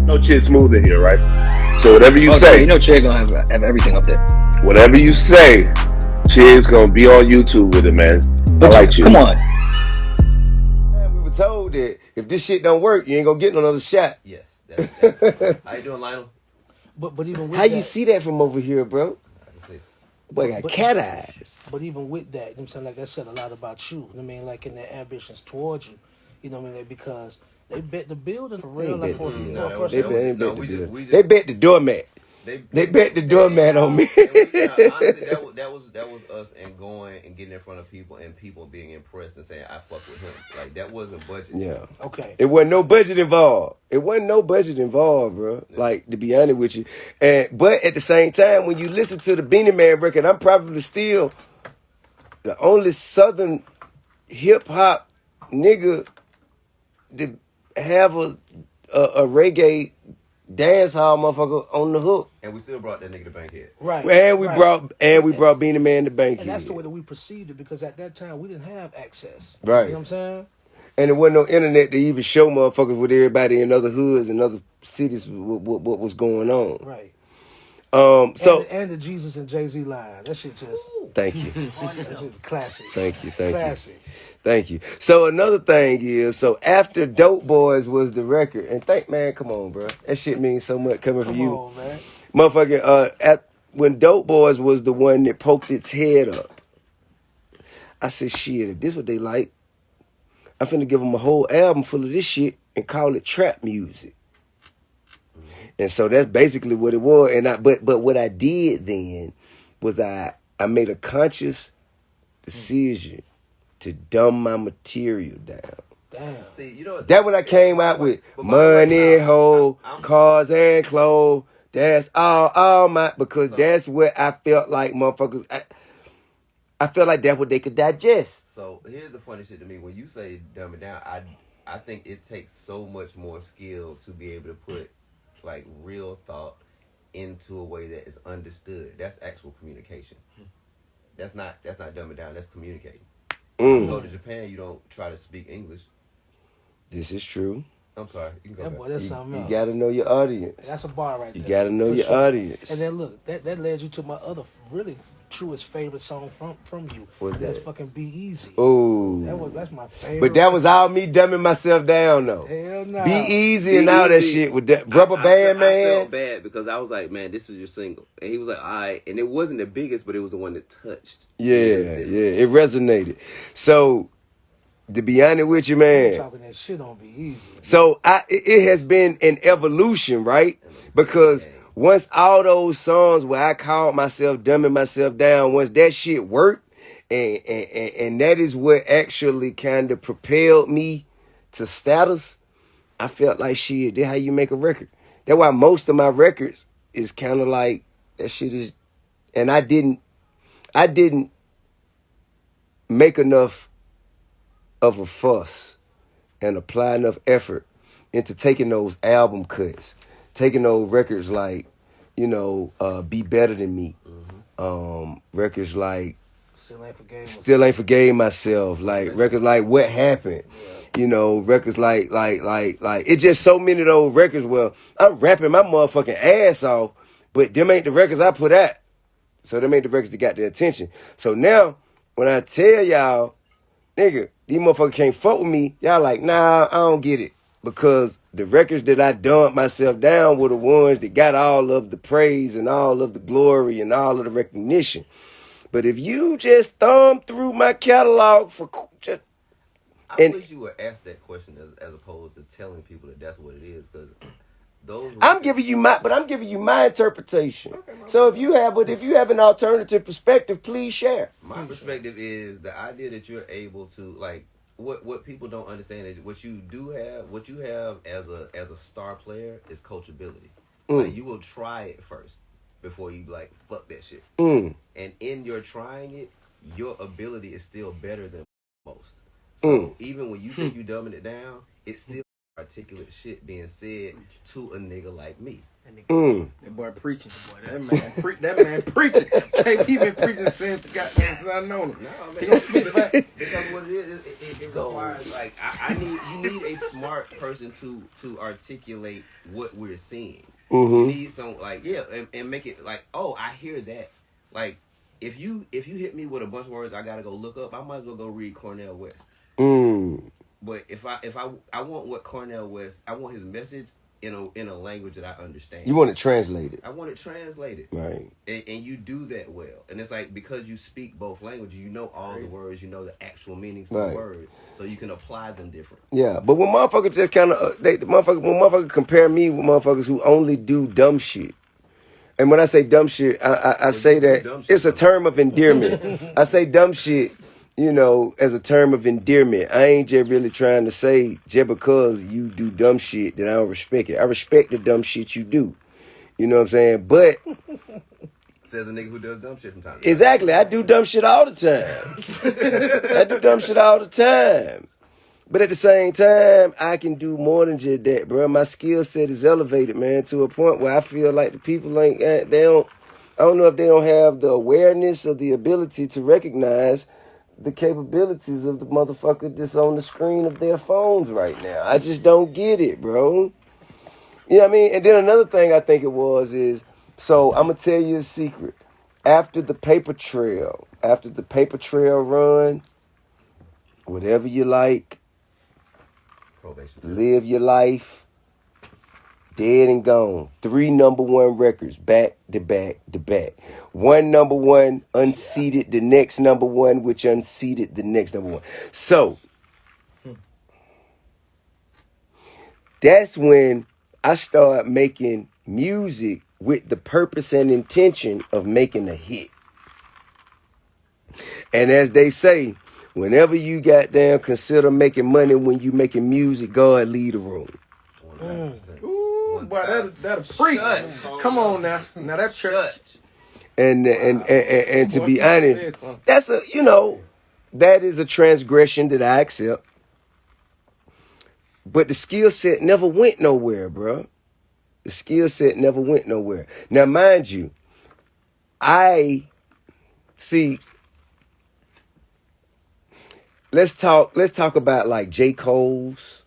No Chid Smooth in here, right? So whatever you say, you know, Chid gonna have everything up there. Whatever you say, Chid's gonna be on YouTube with it, man. But I like you. Come on. We were told that if this shit don't work, you ain't gonna get another shot. Yes. How you doing, Lionel? But even with how that, you see that from over here, bro? Boy got cat eyes. But even with that, you know what I'm saying, like that said a lot about you. I mean, like in their ambitions towards you. You know what I mean? Because they bet the building for real. Like They bet the doormat. They bet the doormat on me. Honestly, that was us and going and getting in front of people and people being impressed and saying I fuck with him. Like that wasn't budget. Yeah. Okay. It wasn't no budget involved. Bro. Yeah. Like to be honest with you. But at the same time, when you listen to the Beanie Man record, I'm probably still the only Southern hip hop nigga to have a reggae dance hall motherfucker on the hook. And we still brought that nigga to Bankhead. Right. And we brought Beanie Man to Bankhead. And that's the way that we perceived it because at that time we didn't have access. Right. You know what I'm saying? And there wasn't no internet to even show motherfuckers with everybody in other hoods and other cities what was going on. Right. So and the Jesus and Jay-Z line. That shit just thank you. Classic. Thank you. Classic. Thank you. So another thing is, so after Dope Boys was the record, and man, come on, bro. That shit means so much coming from you. Come on, man. Motherfucking, when Dope Boys was the one that poked its head up, I said, shit, if this what they like, I'm finna give them a whole album full of this shit and call it trap music. And so that's basically what it was. And but what I did then was I made a conscious decision to dumb my material down. Damn. See, you know that when I came out with money, hoe, cars and clothes. That's all my, because that's what I felt like motherfuckers. I felt like that's what they could digest. So here's the funny shit to me. When you say dumb it down, I think it takes so much more skill to be able to put like real thought into a way that is understood. That's actual communication. That's not dumb it down. That's communicating. You go to Japan, you don't try to speak English. This is true. I'm sorry. You can go back. Boy, that's something else. You gotta know your audience. That's a bar right there. You gotta know your audience. And then look, that led you to my other really truest favorite song from you. What's that? That's fucking Be Easy. Oh. That's my favorite. But that was all me dumbing myself down though. Hell no. Be Easy and all that shit with that Rubber Band Man. I felt bad because I was like, man, this is your single. And he was like, all right. And it wasn't the biggest, but it was the one that touched. Yeah, it resonated. So, to be honest with you, man. Talking that shit on Be Easy. So, it has been an evolution, right? Because once all those songs where I called myself dumbing myself down, once that shit worked, and that is what actually kind of propelled me to status, I felt like shit, that's how you make a record. That's why most of my records is kind of like, that shit is, and I didn't make enough of a fuss and apply enough effort into taking those album cuts, taking those records like, you know, Be Better Than Me, records like Still Ain't Forgave Myself, like records like What Happened, you know, records like it's just so many of those records. Well, I'm rapping my motherfucking ass off, but them ain't the records I put out. So them ain't the records that got their attention. So now, when I tell y'all, nigga, these motherfuckers can't fuck with me, y'all like, nah, I don't get it. Because the records that I dumped myself down were the ones that got all of the praise and all of the glory and all of the recognition. But if you just thumb through my catalog for just... I wish you would ask that question as opposed to telling people that that's what it is, because those... I'm giving you my interpretation. Okay, so if you have an alternative perspective, please share. My perspective is the idea that you're able to, like, what people don't understand is what you have as a star player is coachability. Like, you will try it first before you like fuck that shit. And in your trying it, your ability is still better than most. So even when you think you dumbing it down, it's still articulate shit being said to a nigga like me. That boy preaching. That man preaching. KP been preaching since the goddamn son on him. No, He man. gonna spit fat. Because what it is, it requires like you need a smart person to articulate what we're seeing. You need some and make it like, oh, I hear that. Like if you hit me with a bunch of words I gotta go look up, I might as well go read Cornel West. But if I want what Cornel West, I want his message in a language that I understand. You want it translated. I want it translated. Right. And you do that well. And it's like, because you speak both languages, you know all the words, you know the actual meanings to the words. So you can apply them different. Yeah, but when motherfuckers just kind of, when motherfuckers compare me with motherfuckers who only do dumb shit. And when I say dumb shit, I say that it's a term of endearment. I say dumb shit, you know, as a term of endearment. I ain't just really trying to say just because you do dumb shit that I don't respect it. I respect the dumb shit you do. You know what I'm saying? But says a nigga who does dumb shit from time to time. exactly, I do dumb shit all the time. I do dumb shit all the time. But at the same time, I can do more than just that, bro. My skill set is elevated, man, to a point where I feel like the people I don't know if they don't have the awareness or the ability to recognize the capabilities of the motherfucker that's on the screen of their phones right now. I just don't get it, bro. You know what I mean? And then another thing I think it was is, so I'm going to tell you a secret. After the paper trail run, whatever you like, live your life, dead and gone. 3 number 1 records, back to back to back. 1 number 1 unseated the next number 1, which unseated the next number 1. So, that's when I start making music with the purpose and intention of making a hit. And as they say, whenever you goddamn consider making money when you making music, God lead the room. 100%. Ooh, boy, that'll preach. Come on now. Now that's church. And to be honest, that's that is a transgression that I accept. But the skill set never went nowhere, bro. The skill set never went nowhere. Now, mind you, let's talk about like J. Cole's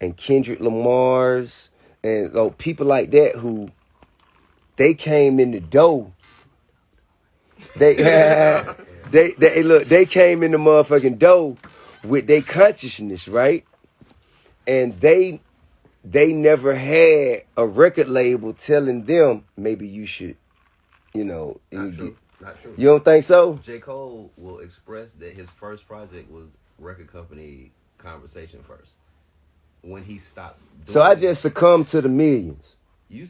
and Kendrick Lamar's and people like that who they came in the door. They came in the motherfucking door with their consciousness, right? And they never had a record label telling them maybe you should, Not true. You don't think so? J. Cole will express that his first project was record company conversation first. When he stopped So I just succumbed to the millions. You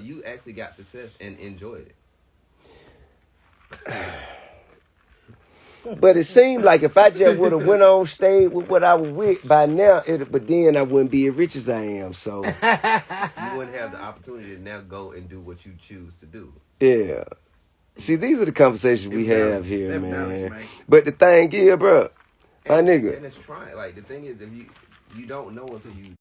you actually got success and enjoyed it. But it seemed like if I just would have went on stage with what I was with by now, but then I wouldn't be as rich as I am. So you wouldn't have the opportunity to now go and do what you choose to do. Yeah. See, these are the conversations we have here, man. But the thing is, bro, my nigga. And it's trying. Like the thing is, if you don't know until you